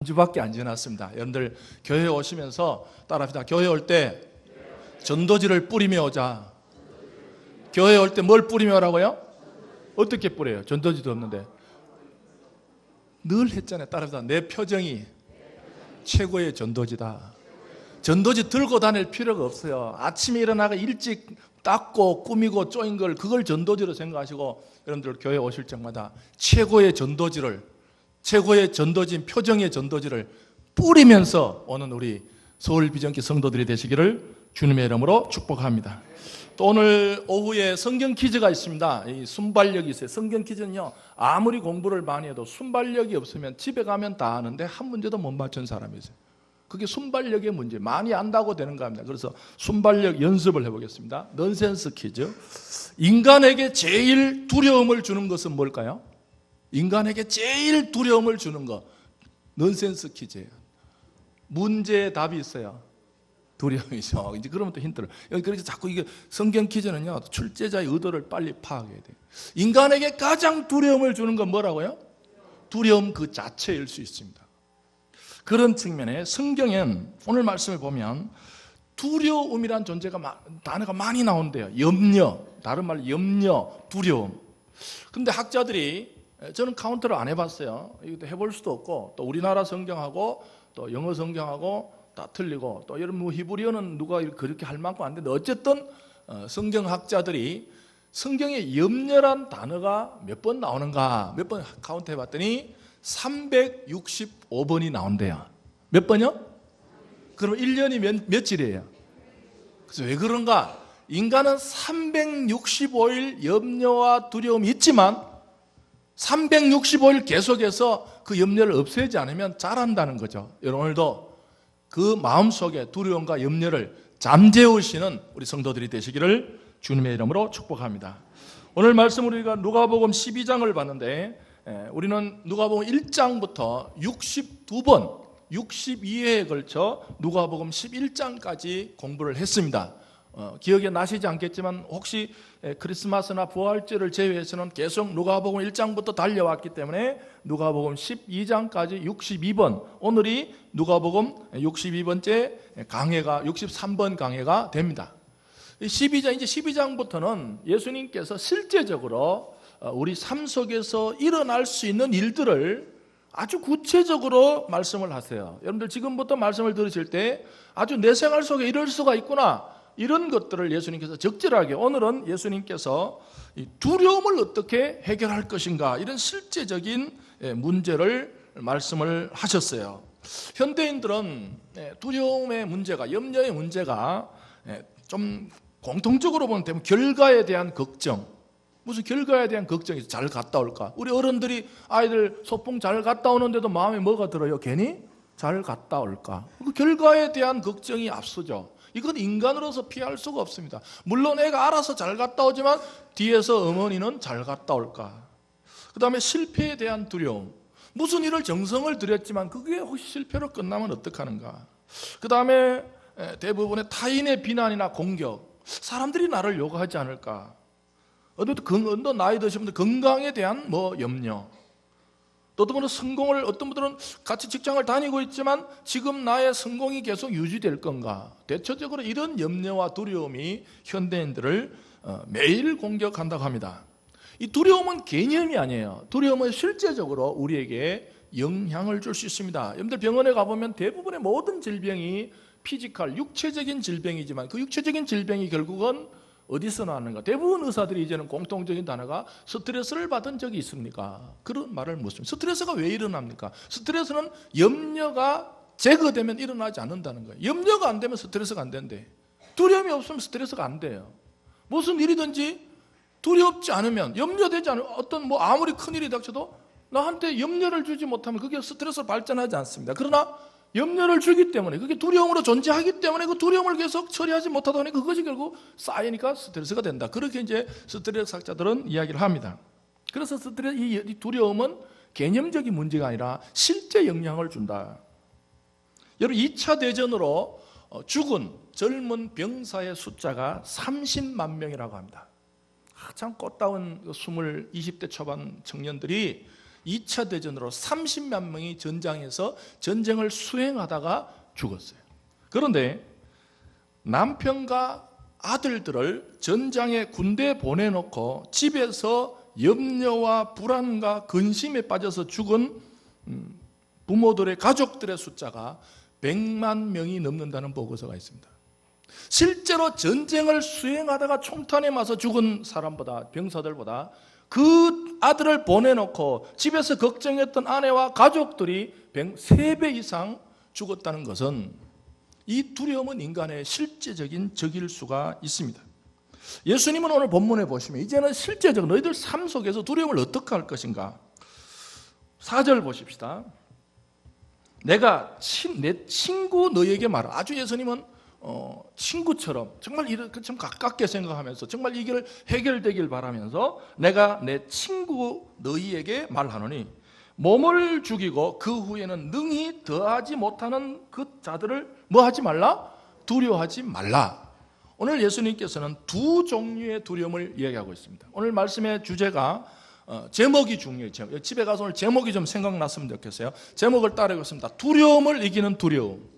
주밖에 안 지났습니다. 여러분들 교회 오시면서 따라합시다. 교회 올 때 전도지를 뿌리며 오자. 교회 올 때 뭘 뿌리며 오라고요? 어떻게 뿌려요? 전도지도 없는데. 늘 했잖아요. 따라합시다. 내 표정이 최고의 전도지다. 전도지 들고 다닐 필요가 없어요. 아침에 일어나가 일찍 닦고 꾸미고 쪼인 걸 그걸 전도지로 생각하시고 여러분들 교회 오실 적마다 최고의 전도지를, 최고의 전도지인 표정의 전도지를 뿌리면서 오는 우리 서울 비전기 성도들이 되시기를 주님의 이름으로 축복합니다. 또 오늘 오후에 성경 퀴즈가 있습니다. 이 순발력이 있어요. 성경 퀴즈는요, 아무리 공부를 많이 해도 순발력이 없으면 집에 가면 다 아는데 한 문제도 못 맞춘 사람이 있어요. 그게 순발력의 문제. 많이 안다고 되는 겁니다. 그래서 순발력 연습을 해보겠습니다. 넌센스 퀴즈. 인간에게 제일 두려움을 주는 것은 뭘까요? 인간에게 제일 두려움을 주는 것. 넌센스 퀴즈예요. 문제의 답이 있어요. 두려움이죠. 이제 그러면 또 힌트를. 그래서 자꾸 이게 성경 퀴즈는요, 출제자의 의도를 빨리 파악해야 돼요. 인간에게 가장 두려움을 주는 건 뭐라고요? 두려움 그 자체일 수 있습니다. 그런 측면에 성경엔 오늘 말씀을 보면 두려움이란 존재가, 단어가 많이 나온대요. 염려, 다른 말로 염려, 두려움. 근데 학자들이, 저는 카운트를 안 해봤어요. 이것도 해볼 수도 없고, 또 우리나라 성경하고 또 영어 성경하고 다 틀리고, 또 여러분 히브리어는 누가 그렇게 할 만큼 안 되는데, 어쨌든 성경학자들이 성경에 염려란 단어가 몇 번 나오는가, 몇 번 카운트 해봤더니 365번이 나온대요. 몇 번이요? 그럼 1년이 며칠이에요? 그래서 왜 그런가? 인간은 365일 염려와 두려움이 있지만 365일 계속해서 그 염려를 없애지 않으면 자란다는 거죠. 여러분, 오늘도 그 마음속에 두려움과 염려를 잠재우시는 우리 성도들이 되시기를 주님의 이름으로 축복합니다. 오늘 말씀 우리가 누가복음 12장을 봤는데, 우리는 누가복음 1장부터 62번, 62회에 걸쳐 누가복음 11장까지 공부를 했습니다. 기억에 나시지 않겠지만 혹시 크리스마스나 부활절을 제외해서는 계속 누가복음 1장부터 달려왔기 때문에 누가복음 12장까지 62번, 오늘이 누가복음 62번째 강해가, 63번 강해가 됩니다. 12장, 이제 12장부터는 예수님께서 실제적으로 우리 삶 속에서 일어날 수 있는 일들을 아주 구체적으로 말씀을 하세요. 여러분들 지금부터 말씀을 들으실 때 아주 내 생활 속에 이럴 수가 있구나, 이런 것들을 예수님께서 적절하게, 오늘은 예수님께서 두려움을 어떻게 해결할 것인가, 이런 실제적인 문제를 말씀을 하셨어요. 현대인들은 두려움의 문제가, 염려의 문제가 좀 공통적으로 보면 결과에 대한 걱정, 무슨 결과에 대한 걱정이 잘 갔다 올까? 우리 어른들이 아이들 소풍 잘 갔다 오는데도 마음에 뭐가 들어요? 괜히 잘 갔다 올까? 그 결과에 대한 걱정이 앞서죠. 이건 인간으로서 피할 수가 없습니다. 물론 애가 알아서 잘 갔다 오지만 뒤에서 어머니는 잘 갔다 올까? 그 다음에 실패에 대한 두려움. 무슨 일을 정성을 들였지만 그게 혹시 실패로 끝나면 어떡하는가? 그 다음에 대부분의 타인의 비난이나 공격. 사람들이 나를 욕하지 않을까? 어떤 나이 드신 분들 건강에 대한 염려. 또 어떤 분은 성공을, 어떤 분들은 같이 직장을 다니고 있지만 지금 나의 성공이 계속 유지될 건가? 대체적으로 이런 염려와 두려움이 현대인들을 매일 공격한다고 합니다. 이 두려움은 개념이 아니에요. 두려움은 실제적으로 우리에게 영향을 줄 수 있습니다. 여러분들 병원에 가보면 대부분의 모든 질병이 피지컬, 육체적인 질병이지만 그 육체적인 질병이 결국은 어디서 나왔는가? 대부분 의사들이 이제는 공통적인 단어가 스트레스를 받은 적이 있습니까? 그런 말을 묻습니다. 스트레스가 왜 일어납니까? 스트레스는 염려가 제거되면 일어나지 않는다는 거예요. 염려가 안 되면 스트레스가 안 된대. 두려움이 없으면 스트레스가 안 돼요. 무슨 일이든지 두렵지 않으면, 염려되지 않으면, 아무리 큰 일이 닥쳐도 나한테 염려를 주지 못하면 그게 스트레스로 발전하지 않습니다. 그러나 염려를 주기 때문에, 그게 두려움으로 존재하기 때문에 그 두려움을 계속 처리하지 못하다 보니 그것이 결국 쌓이니까 스트레스가 된다. 그렇게 이제 스트레스 학자들은 이야기를 합니다. 그래서 이 두려움은 개념적인 문제가 아니라 실제 영향을 준다. 여러분, 2차 대전으로 죽은 젊은 병사의 숫자가 30만 명이라고 합니다. 참 꽃다운 20대 초반 청년들이 2차 대전으로 30만 명이 전장에서 전쟁을 수행하다가 죽었어요. 그런데 남편과 아들들을 전장에 군대에 보내놓고 집에서 염려와 불안과 근심에 빠져서 죽은 부모들의 가족들의 숫자가 100만 명이 넘는다는 보고서가 있습니다. 실제로 전쟁을 수행하다가 총탄에 맞아 죽은 사람보다, 병사들보다 그 아들을 보내놓고 집에서 걱정했던 아내와 가족들이 3배 이상 죽었다는 것은, 이 두려움은 인간의 실제적인 적일 수가 있습니다. 예수님은 오늘 본문에 보시면 이제는 실제적 너희들 삶 속에서 두려움을 어떻게 할 것인가. 4절 보십시다. 내가 내 친구 너희에게 말하. 아주 예수님은 친구처럼 정말 이렇게 좀 가깝게 생각하면서 정말 이 길 해결되길 바라면서 내가 내 친구 너희에게 말하노니 몸을 죽이고 그 후에는 능히 더하지 못하는 그 자들을 뭐하지 말라? 두려워하지 말라. 오늘 예수님께서는 두 종류의 두려움을 이야기하고 있습니다. 오늘 말씀의 주제가 제목이 중요해요. 집에 가서 오늘 제목이 좀 생각났으면 좋겠어요. 제목을 따르겠습니다. 두려움을 이기는 두려움.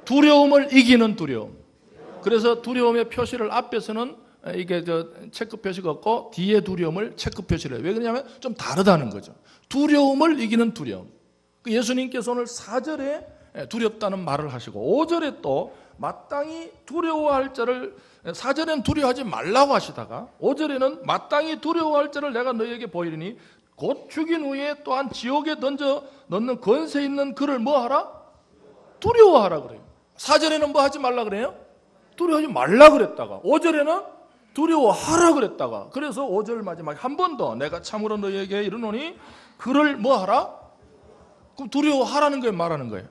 두려움을 이기는 두려움. 그래서 두려움의 표시를 앞에서는 이게 체크 표시가 없고 뒤에 두려움을 체크 표시를 해요. 왜 그러냐면 좀 다르다는 거죠. 두려움을 이기는 두려움. 예수님께서 오늘 4절에 두렵다는 말을 하시고 5절에 또 마땅히 두려워할 자를, 4절에는 두려워하지 말라고 하시다가 5절에는 마땅히 두려워할 자를 내가 너희에게 보이리니 곧 죽인 후에 또한 지옥에 던져 넣는 권세 있는 그를 뭐하라? 두려워하라 그래요. 4절에는 뭐 하지 말라 그래요? 두려워하지 말라 그랬다가 5절에는 두려워하라 그랬다가, 그래서 5절 마지막에 한 번 더 내가 참으로 너희에게 이르노니 그를 뭐하라? 그럼 두려워하라는 거예요, 말하는 거예요?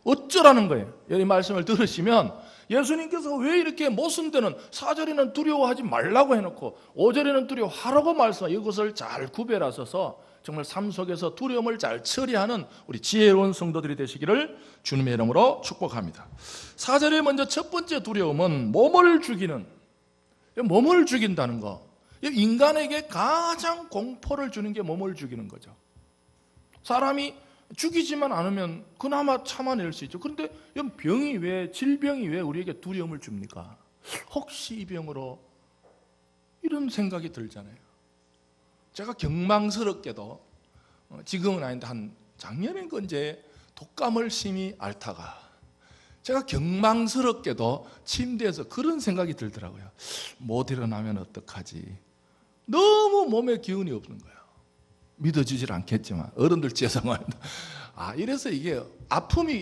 어쩌라는 거예요? 이 말씀을 들으시면 예수님께서 왜 이렇게 모순되는 4절에는 두려워하지 말라고 해놓고 5절에는 두려워하라고 말씀하시고, 이것을 잘 구별하셔서 정말 삶 속에서 두려움을 잘 처리하는 우리 지혜로운 성도들이 되시기를 주님의 이름으로 축복합니다. 4절에 먼저 첫 번째 두려움은 몸을 죽인다는 거. 인간에게 가장 공포를 주는 게 몸을 죽이는 거죠. 사람이 죽이지만 않으면 그나마 참아낼 수 있죠. 그런데 질병이 왜 우리에게 두려움을 줍니까? 혹시 이 병으로, 이런 생각이 들잖아요. 제가 경망스럽게도 지금은 아닌데 한 작년인가 언제 독감을 심히 앓다가 제가 경망스럽게도 침대에서 그런 생각이 들더라고요. 못 일어나면 어떡하지? 너무 몸에 기운이 없는 거예요. 믿어지질 않겠지만 어른들 죄송합니다. 이래서 이게 아파도요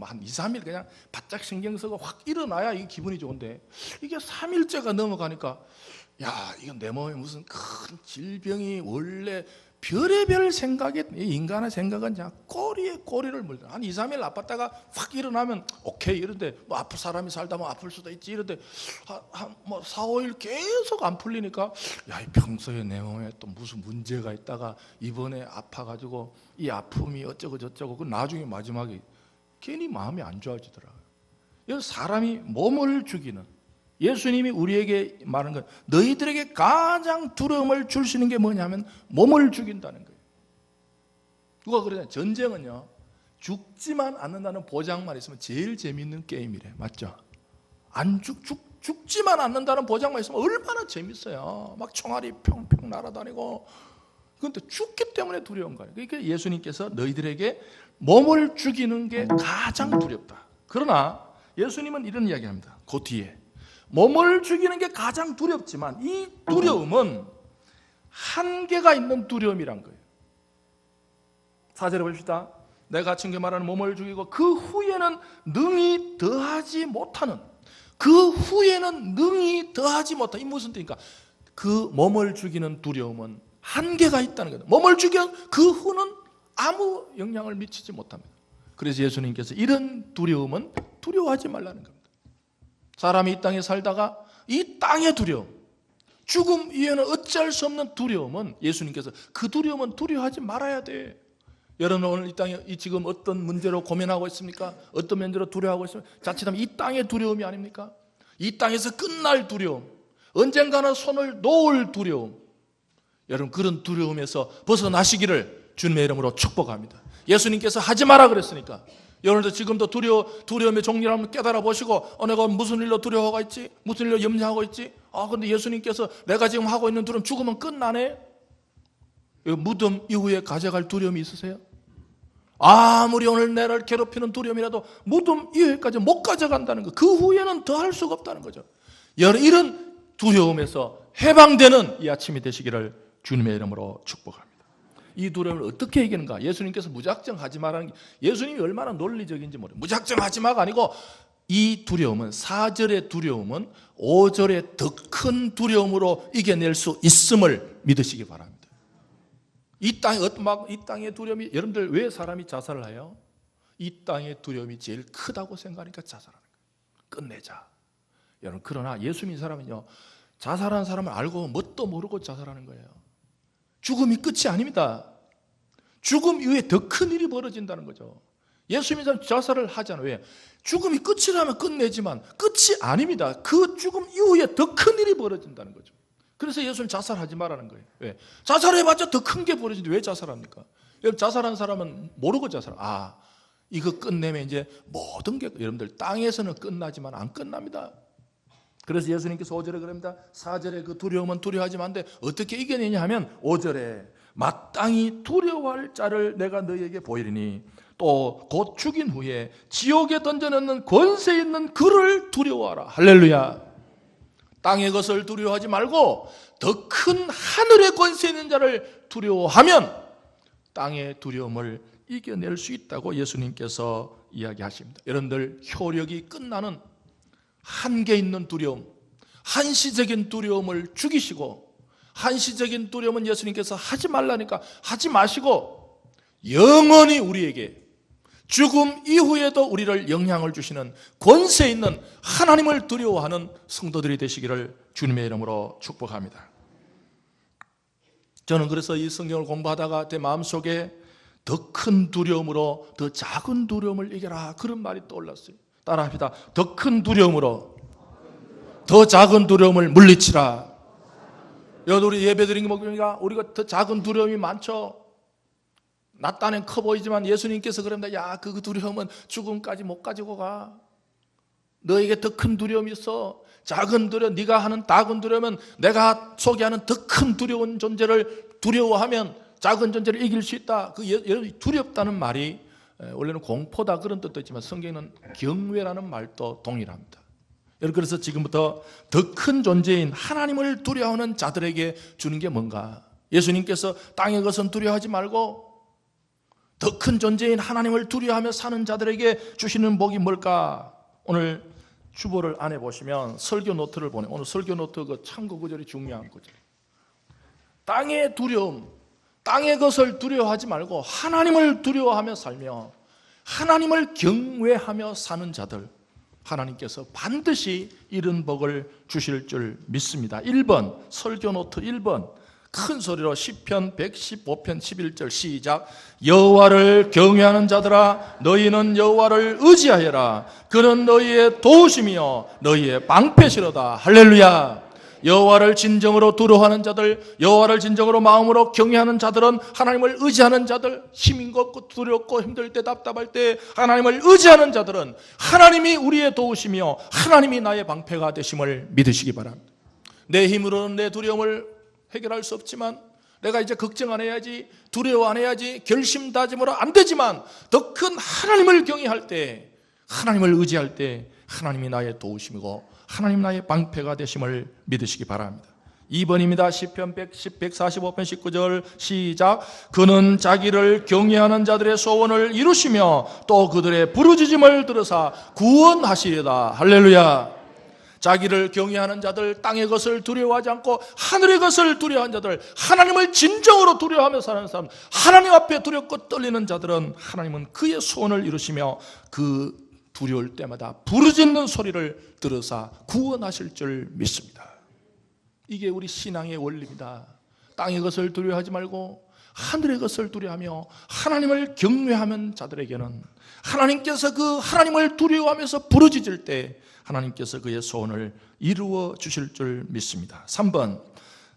한 2, 3일 그냥 바짝 신경 쓰고 확 일어나야 이 기분이 좋은데, 이게 3일째가 넘어가니까 이건 내 몸에 무슨 큰 질병이, 원래 별의별 생각에, 인간의 생각은 그냥 꼬리에 꼬리를 물다. 한 2, 3일 아팠다가 확 일어나면 오케이 이런데, 아플 사람이 살다 아플 수도 있지 이런데, 한 4, 5일 계속 안 풀리니까 평소에 내 몸에 또 무슨 문제가 있다가 이번에 아파가지고 이 아픔이 어쩌고 저쩌고, 그 나중에 마지막에 괜히 마음이 안 좋아지더라고요. 이건 사람이 몸을 죽이는, 예수님이 우리에게 말하는 건 너희들에게 가장 두려움을 줄 수 있는 게 뭐냐면 몸을 죽인다는 거예요. 누가 그러냐? 전쟁은요 죽지만 않는다는 보장만 있으면 제일 재미있는 게임이래. 맞죠? 죽지만 않는다는 보장만 있으면 얼마나 재밌어요. 막 총알이 평평 날아다니고. 그런데 죽기 때문에 두려운 거예요. 그러니까 예수님께서 너희들에게 몸을 죽이는 게 가장 두렵다. 그러나 예수님은 이런 이야기합니다. 그 뒤에 몸을 죽이는 게 가장 두렵지만 이 두려움은 한계가 있는 두려움이란 거예요. 4절에 봅시다. 내가 친구 말하는 몸을 죽이고 그 후에는 능히 더하지 못하는, 이 무슨 뜻입니까? 그 몸을 죽이는 두려움은 한계가 있다는 거예요. 몸을 죽이는 그 후는 아무 영향을 미치지 못합니다. 그래서 예수님께서 이런 두려움은 두려워하지 말라는 겁니다. 사람이 이 땅에 살다가 이 땅의 두려움, 죽음 이외에는 어찌할 수 없는 두려움은, 예수님께서 그 두려움은 두려워하지 말아야 돼. 여러분 오늘 이 땅에 지금 어떤 문제로 고민하고 있습니까? 어떤 문제로 두려워하고 있습니까? 자칫하면 이 땅의 두려움이 아닙니까? 이 땅에서 끝날 두려움, 언젠가는 손을 놓을 두려움, 여러분 그런 두려움에서 벗어나시기를 주님의 이름으로 축복합니다. 예수님께서 하지 마라 그랬으니까 여러분도 지금도 두려움의 종류를 한번 깨달아 보시고 내가 무슨 일로 두려워하고 있지? 무슨 일로 염려하고 있지? 근데 예수님께서 내가 지금 하고 있는 두려움 죽으면 끝나네? 무덤 이후에 가져갈 두려움이 있으세요? 아무리 오늘 나를 괴롭히는 두려움이라도 무덤 이후에까지 못 가져간다는 거, 그 후에는 더 할 수가 없다는 거죠. 이런 두려움에서 해방되는 이 아침이 되시기를 주님의 이름으로 축복합니다. 이 두려움을 어떻게 이기는가? 예수님께서 무작정 하지 마라는 게, 예수님이 얼마나 논리적인지 모르겠어요. 무작정 하지 마가 아니고 이 두려움은, 4절의 두려움은 5절의 더 큰 두려움으로 이겨낼 수 있음을 믿으시기 바랍니다. 이 땅의 두려움이, 여러분들 왜 사람이 자살을 해요? 이 땅의 두려움이 제일 크다고 생각하니까 자살하는 거예요. 끝내자. 여러분, 그러나 예수 믿는 사람은요, 자살하는 사람을 알고 뭣도 모르고 자살하는 거예요. 죽음이 끝이 아닙니다. 죽음 이후에 더 큰 일이 벌어진다는 거죠. 예수 믿는 사람 자살을 하잖아요. 왜? 죽음이 끝이라면 끝내지만 끝이 아닙니다. 그 죽음 이후에 더 큰 일이 벌어진다는 거죠. 그래서 예수는 자살하지 말라는 거예요. 왜? 자살해봤자 더 큰 게 벌어지는데 왜 자살합니까? 여러분, 자살한 사람은 모르고 자살합니다. 이거 끝내면 이제 모든 게, 여러분들 땅에서는 끝나지만 안 끝납니다. 그래서 예수님께서 5절에 그럽니다. 4절에 그 두려움은 두려워하지 마는데 어떻게 이겨내냐 하면 5절에 마땅히 두려워할 자를 내가 너희에게 보이리니 또 곧 죽인 후에 지옥에 던져넣는 권세 있는 그를 두려워하라. 할렐루야. 땅의 것을 두려워하지 말고 더 큰 하늘의 권세 있는 자를 두려워하면 땅의 두려움을 이겨낼 수 있다고 예수님께서 이야기하십니다. 여러분들, 효력이 끝나는 한계 있는 두려움, 한시적인 두려움을 죽이시고, 한시적인 두려움은 예수님께서 하지 말라니까 하지 마시고 영원히 우리에게 죽음 이후에도 우리를 영향을 주시는 권세 있는 하나님을 두려워하는 성도들이 되시기를 주님의 이름으로 축복합니다. 저는 그래서 이 성경을 공부하다가 제 마음속에 더 큰 두려움으로 더 작은 두려움을 이겨라, 그런 말이 떠올랐어요. 따라합시다. 더 큰 두려움으로 더 작은 두려움을 물리치라. 여러분, 우리 예배드린 거 보니까 우리가 더 작은 두려움이 많죠. 나 딴엔 커 보이지만 예수님께서 그럽니다. 야, 그 두려움은 죽음까지 못 가지고 가. 너에게 더 큰 두려움이 있어. 작은 두려움, 네가 하는 작은 두려움은 내가 소개하는 더 큰 두려운 존재를 두려워하면 작은 존재를 이길 수 있다. 여러분, 두렵다는 말이 원래는 공포다 그런 뜻도 있지만 성경은 경외라는 말도 동일합니다. 여러분, 그래서 지금부터 더 큰 존재인 하나님을 두려워하는 자들에게 주는 게 뭔가? 예수님께서 땅의 것은 두려워하지 말고 더 큰 존재인 하나님을 두려워하며 사는 자들에게 주시는 복이 뭘까? 오늘 주보를 안에 보시면 설교 노트를 보내. 오늘 설교 노트 그 참고 구절이 중요한 구절. 땅의 두려움, 땅의 것을 두려워하지 말고 하나님을 두려워하며 살며 하나님을 경외하며 사는 자들, 하나님께서 반드시 이런 복을 주실 줄 믿습니다. 1번, 설교 노트 1번, 큰 소리로 시편 115편 11절 시작. 여호와를 경외하는 자들아, 너희는 여호와를 의지하여라. 그는 너희의 도우심이요 너희의 방패시로다. 할렐루야. 여호와를 진정으로 두려워하는 자들, 여호와를 진정으로 마음으로 경외하는 자들은, 하나님을 의지하는 자들, 힘이 없고 두렵고 힘들 때, 답답할 때 하나님을 의지하는 자들은 하나님이 우리의 도우심이요 하나님이 나의 방패가 되심을 믿으시기 바랍니다. 내 힘으로는 내 두려움을 해결할 수 없지만, 내가 이제 걱정 안 해야지, 두려워 안 해야지, 결심 다짐으로 안 되지만 더 큰 하나님을 경외할 때, 하나님을 의지할 때 하나님이 나의 도우심이고 하나님 나의 방패가 되심을 믿으시기 바랍니다. 2번입니다. 시편 145편 19절 시작. 그는 자기를 경외하는 자들의 소원을 이루시며 또 그들의 부르짖음을 들으사 구원하시리다. 할렐루야. 자기를 경외하는 자들, 땅의 것을 두려워하지 않고 하늘의 것을 두려워하는 자들, 하나님을 진정으로 두려워하며 사는 사람, 하나님 앞에 두렵고 떨리는 자들은 하나님은 그의 소원을 이루시며 그 두려울 때마다 부르짖는 소리를 들으사 구원하실 줄 믿습니다. 이게 우리 신앙의 원리입니다. 땅의 것을 두려워하지 말고 하늘의 것을 두려워하며 하나님을 경외하는 자들에게는 하나님께서 그 하나님을 두려워하면서 부르짖을 때 하나님께서 그의 소원을 이루어 주실 줄 믿습니다. 3번,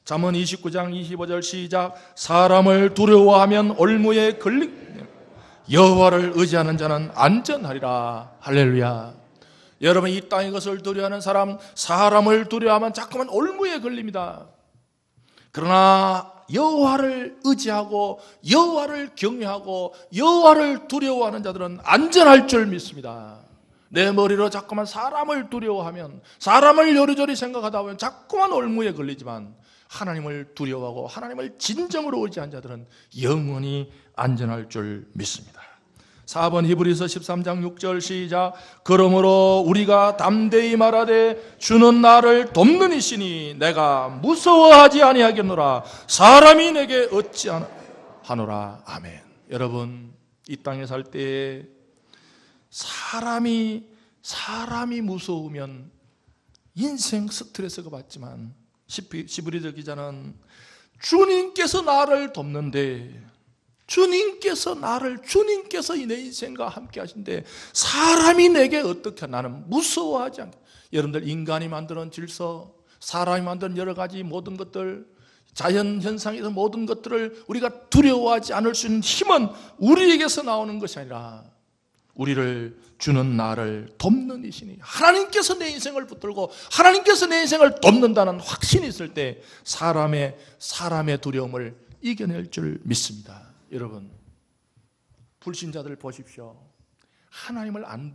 잠언 29장 25절 시작. 사람을 두려워하면 올무에 걸리 여호와를 의지하는 자는 안전하리라. 할렐루야. 여러분, 이 땅의 것을 두려워하는 사람을 두려워하면 자꾸만 올무에 걸립니다. 그러나 여호와를 의지하고 여호와를 경외하고 여호와를 두려워하는 자들은 안전할 줄 믿습니다. 내 머리로 자꾸만 사람을 두려워하면, 사람을 요리조리 생각하다 보면 자꾸만 올무에 걸리지만, 하나님을 두려워하고 하나님을 진정으로 의지한 자들은 영원히 안전할 줄 믿습니다. 4번 히브리서 13장 6절 시작. 그러므로 우리가 담대히 말하되 주는 나를 돕는 이시니 내가 무서워하지 아니하겠노라. 사람이 내게 어찌하노라. 아멘. 여러분, 이 땅에 살 때에 사람이 무서우면 인생 스트레스가 받지만, 시브리서 기자는 주님께서 나를 돕는데, 주님께서 내 인생과 함께 하신데 사람이 내게 어떻게, 나는 무서워하지 않게. 여러분들, 인간이 만드는 질서, 사람이 만드는 여러 가지 모든 것들, 자연 현상에서 모든 것들을 우리가 두려워하지 않을 수 있는 힘은 우리에게서 나오는 것이 아니라 우리를 주는 나를 돕는 이시니, 하나님께서 내 인생을 붙들고 하나님께서 내 인생을 돕는다는 확신이 있을 때 사람의 두려움을 이겨낼 줄 믿습니다. 여러분, 불신자들 보십시오. 하나님을 안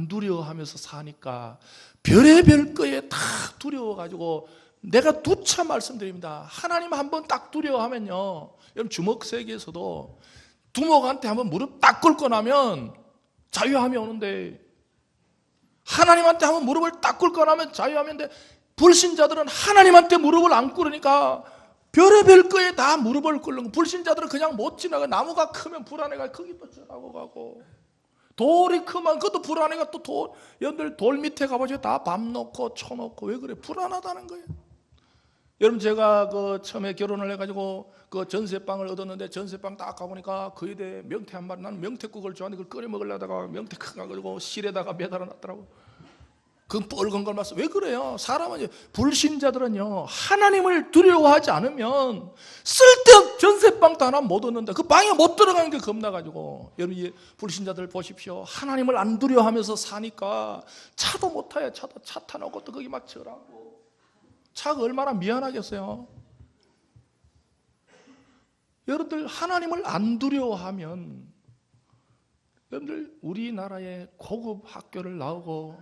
두려워하면서 사니까 별의별 거에 다 두려워가지고, 내가 누차 말씀드립니다. 하나님 한번 딱 두려워하면요, 여러분, 주먹 세계에서도 두목한테 한번 무릎 딱 꿇고 나면 자유함이 오는데, 하나님한테 한번 무릎을 딱 꿇고 나면 자유함이 오는데, 불신자들은 하나님한테 무릎을 안 꿇으니까 별의별 거에 다 무릎을 꿇는 거. 불신자들은 그냥 못 지나가. 나무가 크면 불안해가 거기 또 지나고 가고, 돌이 크면 그것도 불안해가 또 여러분들 돌 밑에 가보시면 다 밥 놓고 쳐놓고. 왜 그래? 불안하다는 거예요. 여러분, 제가 처음에 결혼을 해가지고 전세방을 얻었는데, 전세방 딱 가보니까 거의 대 명태 한 마리. 나는 명태국을 좋아하는데 그걸 끓여 먹으려다가 명태 가가지고 실에다가 매달아 놨더라고. 그 뻘건 걸 봤어. 왜 그래요? 사람은, 불신자들은요, 하나님을 두려워하지 않으면 쓸데없는 전세방도 하나 못 얻는다. 그 방에 못 들어가는 게 겁나가지고. 여러분, 이 불신자들 보십시오. 하나님을 안 두려워하면서 사니까 차도 못 타요. 차 타놓고 또 거기 막 절하고. 차가 얼마나 미안하겠어요. 여러분들, 하나님을 안 두려워하면, 여러분들, 우리나라의 고급 학교를 나오고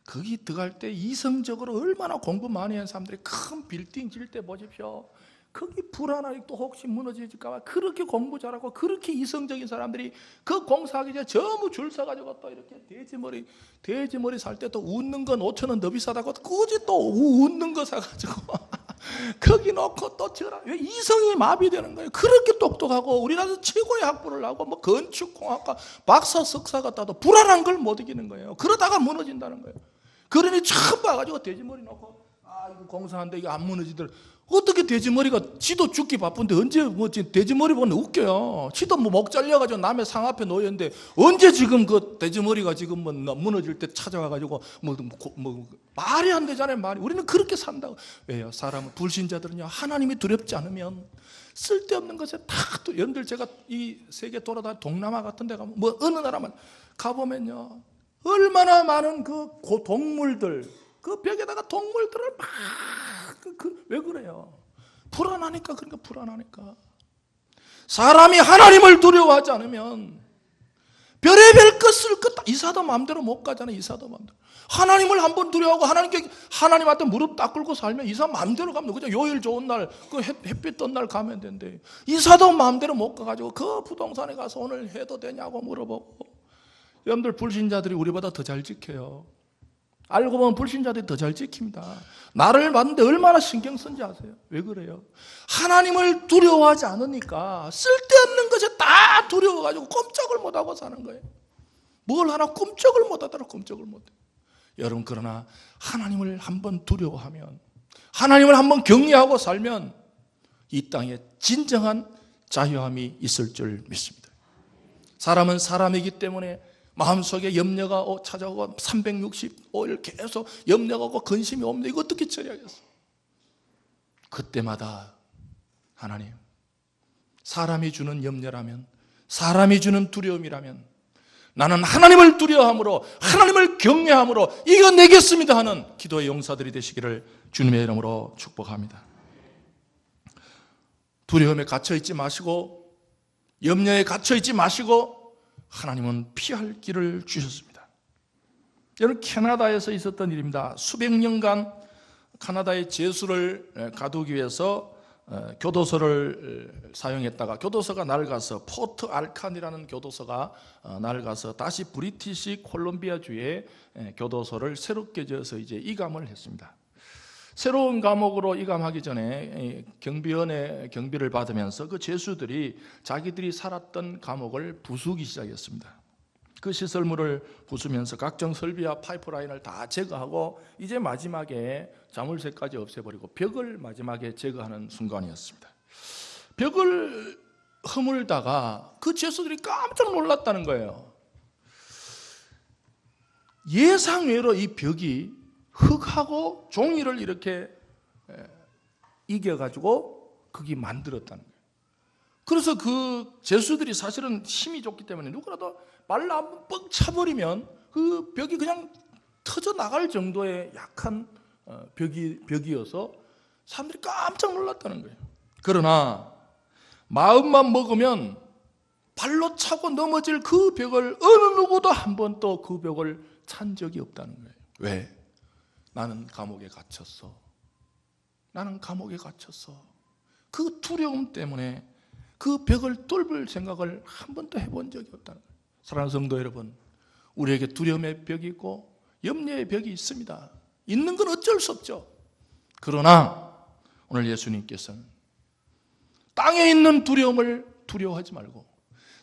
거기 들어갈 때 이성적으로 얼마나 공부 많이 한 사람들이 큰 빌딩 질 때 보십시오. 거기 불안하게 또 혹시 무너질까 봐 그렇게 공부 잘하고 그렇게 이성적인 사람들이 그 공사하기 전에 전부 줄 서가지고 또 이렇게 돼지머리 살 때 또 웃는 건 5,000원 더 비싸다고 굳이 또 웃는 거 사가지고 거기 놓고 또 저라. 왜? 이성이 마비되는 거예요. 그렇게 똑똑하고 우리나라에서 최고의 학부를 나오고 뭐 건축공학과 박사 석사가 따도 불안한 걸 못 이기는 거예요. 그러다가 무너진다는 거예요. 그러니 처음 봐가지고 돼지머리 놓고, 이거 공사하는데 이거 안 무너지더라. 어떻게 돼지머리가, 지도 죽기 바쁜데 언제 돼지머리 보면 웃겨요. 지도 목 잘려가지고 남의 상 앞에 놓였는데 언제 지금 그 돼지머리가 지금 무너질 때 찾아와가지고 말이 안 되잖아요. 말이. 우리는 그렇게 산다고. 왜요? 사람은, 불신자들은요, 하나님이 두렵지 않으면 쓸데없는 것에 다, 여러분들, 제가 이 세계 돌아다 동남아 같은 데 가면, 어느 나라만 가보면요, 얼마나 많은 그 동물들, 그 벽에다가 동물들을 막, 왜 그래요? 불안하니까. 그러니까 불안하니까. 사람이 하나님을 두려워하지 않으면 별의별 것을 이사도 마음대로 못 가잖아요. 이사도 마음대로. 하나님을 한번 두려워하고 하나님한테 무릎 딱 꿇고 살면 이사 마음대로 가면, 그죠? 요일 좋은 날, 그 햇빛 뜬 날 가면 된대. 이사도 마음대로 못 가가지고 그 부동산에 가서 오늘 해도 되냐고 물어보고. 여러분들, 불신자들이 우리보다 더 잘 지켜요. 알고 보면 불신자들이 더 잘 지킵니다. 나를 봤는데 얼마나 신경 쓴지 아세요? 왜 그래요? 하나님을 두려워하지 않으니까 쓸데없는 것에 다 두려워가지고 꼼짝을 못하고 사는 거예요. 뭘 하나 꼼짝을 못하더라. 꼼짝을 못해. 여러분, 그러나 하나님을 한번 두려워하면, 하나님을 한번 경외하고 살면 이 땅에 진정한 자유함이 있을 줄 믿습니다. 사람은 사람이기 때문에 마음속에 염려가 찾아오고 365일 계속 염려가 오고 근심이 옵니다. 이거 어떻게 처리하겠어요? 그때마다 하나님, 사람이 주는 염려라면, 사람이 주는 두려움이라면 나는 하나님을 두려워함으로, 하나님을 경외함으로 이겨내겠습니다 하는 기도의 용사들이 되시기를 주님의 이름으로 축복합니다. 두려움에 갇혀있지 마시고, 염려에 갇혀있지 마시고, 하나님은 피할 길을 주셨습니다. 여러분, 캐나다에서 있었던 일입니다. 수백 년간 카나다의 제수를 가두기 위해서 교도소를 사용했다가 교도소가 낡아서 포트 알칸이라는 교도소가 낡아서 다시 브리티시 콜롬비아주의 교도소를 새롭게 지어서 이제 이감을 했습니다. 새로운 감옥으로 이감하기 전에 경비원의 경비를 받으면서 그 제수들이 자기들이 살았던 감옥을 부수기 시작했습니다. 그 시설물을 부수면서 각종 설비와 파이프라인을 다 제거하고 이제 마지막에 자물쇠까지 없애버리고 벽을 마지막에 제거하는 순간이었습니다. 벽을 허물다가 그 제수들이 깜짝 놀랐다는 거예요. 예상외로 이 벽이 흙하고 종이를 이렇게 이겨가지고 거기 만들었다는 거예요. 그래서 그 제수들이 사실은 힘이 좋기 때문에 누구라도 말로 한번 뻥 차버리면 그 벽이 그냥 터져 나갈 정도의 약한 벽이어서 사람들이 깜짝 놀랐다는 거예요. 그러나 마음만 먹으면 발로 차고 넘어질 그 벽을 어느 누구도 한 번도 그 벽을 찬 적이 없다는 거예요. 왜? 나는 감옥에 갇혔어. 나는 감옥에 갇혔어. 그 두려움 때문에 그 벽을 뚫을 생각을 한 번도 해본 적이 없다는 거예요. 사랑하는 성도 여러분, 우리에게 두려움의 벽이 있고 염려의 벽이 있습니다. 있는 건 어쩔 수 없죠. 그러나 오늘 예수님께서는 땅에 있는 두려움을 두려워하지 말고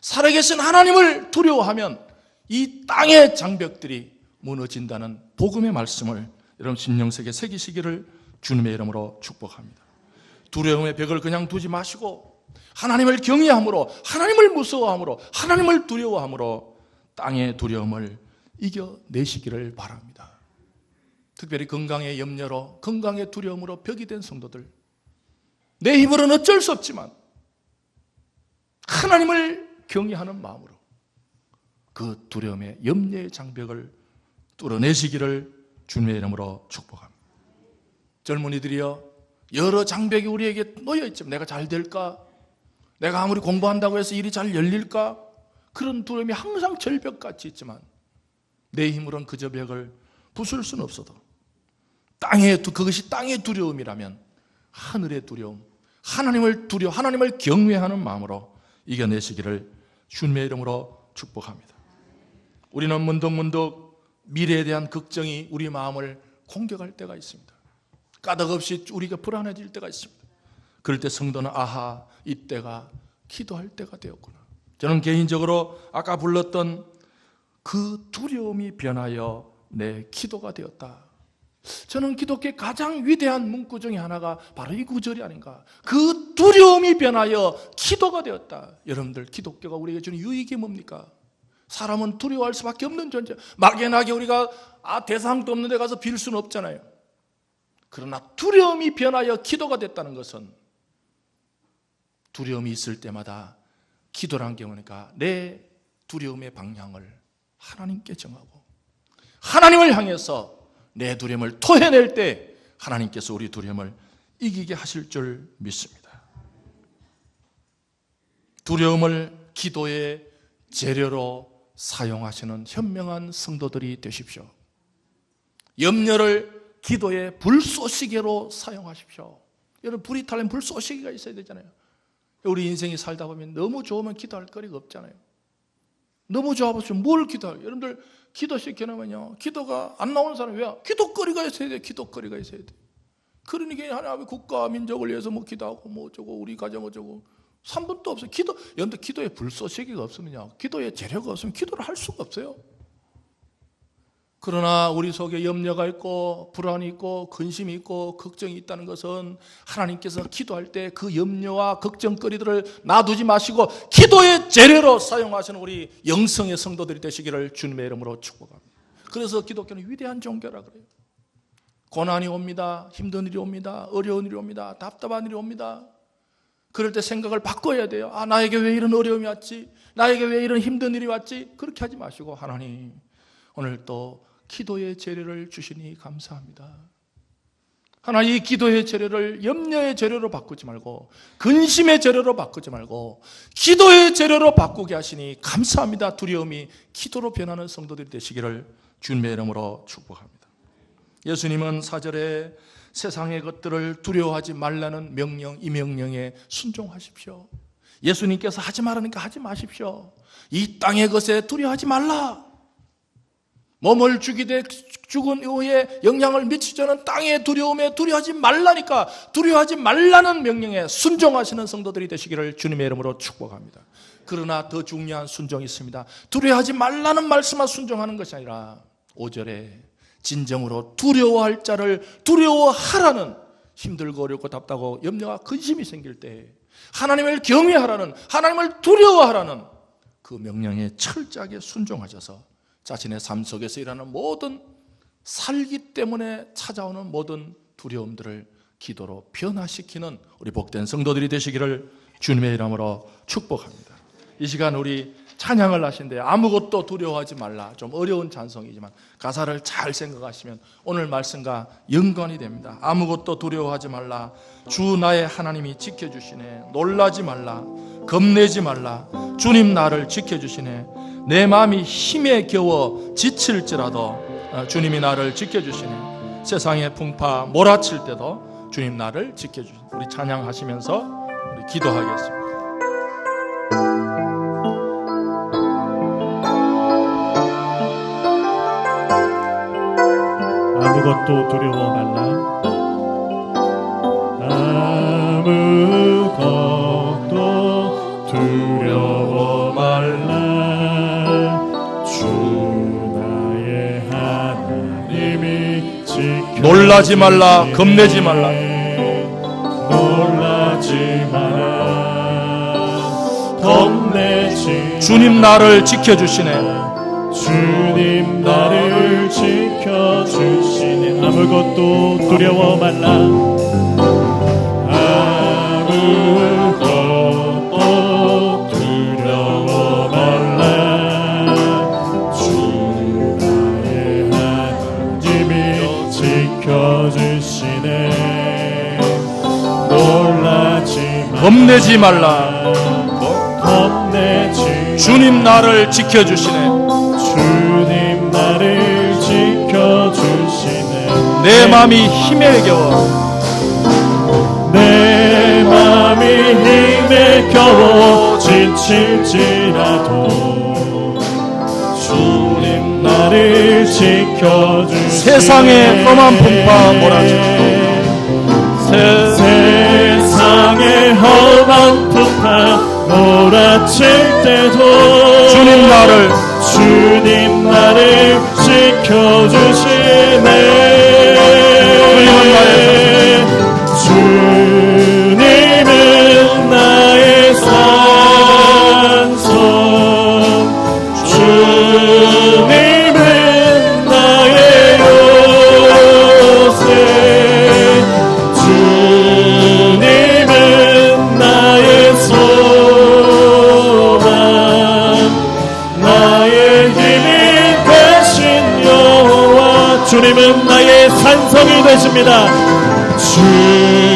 살아계신 하나님을 두려워하면 이 땅의 장벽들이 무너진다는 복음의 말씀을 여러분 심령세계에 새기시기를 주님의 이름으로 축복합니다. 두려움의 벽을 그냥 두지 마시고 하나님을 경외함으로, 하나님을 무서워함으로, 하나님을 두려워함으로 땅의 두려움을 이겨내시기를 바랍니다. 특별히 건강의 염려로, 건강의 두려움으로 벽이 된 성도들, 내 힘으로는 어쩔 수 없지만 하나님을 경외하는 마음으로 그 두려움의 염려의 장벽을 뚫어내시기를 주님의 이름으로 축복합니다. 젊은이들이여, 여러 장벽이 우리에게 놓여있지만 내가 잘 될까? 내가 아무리 공부한다고 해서 일이 잘 열릴까? 그런 두려움이 항상 절벽같이 있지만 내 힘으로는 그저 벽을 부술 수는 없어도 그것이 땅의 두려움이라면 하늘의 두려움, 하나님을 하나님을 경외하는 마음으로 이겨내시기를 주님의 이름으로 축복합니다. 우리는 문득문득 미래에 대한 걱정이 우리 마음을 공격할 때가 있습니다. 까닭없이 우리가 불안해질 때가 있습니다. 그럴 때 성도는 아하, 이때가 기도할 때가 되었구나. 저는 개인적으로 아까 불렀던 그 두려움이 변하여 내 기도가 되었다. 저는 기독교의 가장 위대한 문구 중에 하나가 바로 이 구절이 아닌가. 그 두려움이 변하여 기도가 되었다. 여러분들, 기독교가 우리에게 주는 유익이 뭡니까? 사람은 두려워할 수밖에 없는 존재. 막연하게 우리가 대상도 없는 데 가서 빌 수는 없잖아요. 그러나 두려움이 변하여 기도가 됐다는 것은 두려움이 있을 때마다 기도란 게 뭐니까 내 두려움의 방향을 하나님께 정하고 하나님을 향해서 내 두려움을 토해낼 때 하나님께서 우리 두려움을 이기게 하실 줄 믿습니다. 두려움을 기도의 재료로 사용하시는 현명한 성도들이 되십시오. 염려를 기도의 불쏘시개로 사용하십시오. 여러분, 불이 타려면 불쏘시개가 있어야 되잖아요. 우리 인생이 살다 보면 너무 좋으면 기도할 거리가 없잖아요. 너무 좋아보시면 뭘 기도해요? 여러분들 기도 시켜놓으면요, 기도가 안 나오는 사람이 왜? 기도거리가 있어야 돼. 기도거리가 있어야 돼. 그러니까 하나님의 국가 민족을 위해서 뭐 기도하고 뭐 어쩌고 우리 가정 어쩌고 3분도 없어요. 여러분들 기도에 불쏘시개가 없으면요, 기도에 재료가 없으면 기도를 할 수가 없어요. 그러나 우리 속에 염려가 있고 불안이 있고 근심이 있고 걱정이 있다는 것은 하나님께서 기도할 때 그 염려와 걱정거리들을 놔두지 마시고 기도의 재료로 사용하시는 우리 영성의 성도들이 되시기를 주님의 이름으로 축복합니다. 그래서 기독교는 위대한 종교라 그래요. 고난이 옵니다. 힘든 일이 옵니다. 어려운 일이 옵니다. 답답한 일이 옵니다. 그럴 때 생각을 바꿔야 돼요. 아, 나에게 왜 이런 어려움이 왔지? 나에게 왜 이런 힘든 일이 왔지? 그렇게 하지 마시고, 하나님, 오늘 또 기도의 재료를 주시니 감사합니다. 하나님, 이 기도의 재료를 염려의 재료로 바꾸지 말고, 근심의 재료로 바꾸지 말고, 기도의 재료로 바꾸게 하시니 감사합니다. 두려움이 기도로 변하는 성도들이 되시기를 주님의 이름으로 축복합니다. 예수님은 4절에 세상의 것들을 두려워하지 말라는 명령, 이 명령에 순종하십시오. 예수님께서 하지 말라니까 하지 마십시오. 이 땅의 것에 두려워하지 말라. 몸을 죽이되 죽은 이후에 영향을 미치지 않은 땅의 두려움에 두려워하지 말라니까, 두려워하지 말라는 명령에 순종하시는 성도들이 되시기를 주님의 이름으로 축복합니다. 그러나 더 중요한 순종이 있습니다. 두려워하지 말라는 말씀만 순종하는 것이 아니라 5절에 진정으로 두려워할 자를 두려워하라는, 힘들고 어렵고 답답하고 염려와 근심이 생길 때 하나님을 경외하라는, 하나님을 두려워하라는 그 명령에 철저하게 순종하셔서 자신의 삶 속에서 일하는 모든 살기 때문에 찾아오는 모든 두려움들을 기도로 변화시키는 우리 복된 성도들이 되시기를 주님의 이름으로 축복합니다. 이 시간 우리 찬양을 하신데 아무것도 두려워하지 말라. 좀 어려운 찬송이지만 가사를 잘 생각하시면 오늘 말씀과 연관이 됩니다. 아무것도 두려워하지 말라. 주 나의 하나님이 지켜주시네. 놀라지 말라. 겁내지 말라. 주님 나를 지켜주시네. 내 마음이 힘에 겨워 지칠지라도 주님이 나를 지켜주시네. 세상의 풍파 몰아칠 때도 주님 나를 지켜주시네. 우리 찬양하시면서 우리 기도하겠습니다. 아무것도 두려워 말라. 아무것도 두려워 말라. 주 나의 하나님이 지켜. 놀라지 말라. 겁내지 말라. 놀라지 마라. 겁내지. 주님 나를 지켜주시네. 주님 나를 지켜주시네. 아무것도 두려워 말라. 아무것도 두려워 말라. 주 나의 하나님이 지켜주시네. 놀라지 말라. 겁내지 말라. 겁내지. 주님 나를 지켜주시네. 주님 나를 지켜주시네. 내 마음이 힘에 겨워. 내 마음이 힘에 겨워 지칠지라도 주님 나를 지켜주시네. 세상의 험한 풍파 몰아쳐도 세상의 험한 풍파 몰아칠 때도 주님 나를 지켜주시네. 주님은 나의 산성. 주님은 나의 요새. 주님은 나의 소망. 나의 힘이 되신 여호와. 주님은 나의 산성이 되십니다. 주님은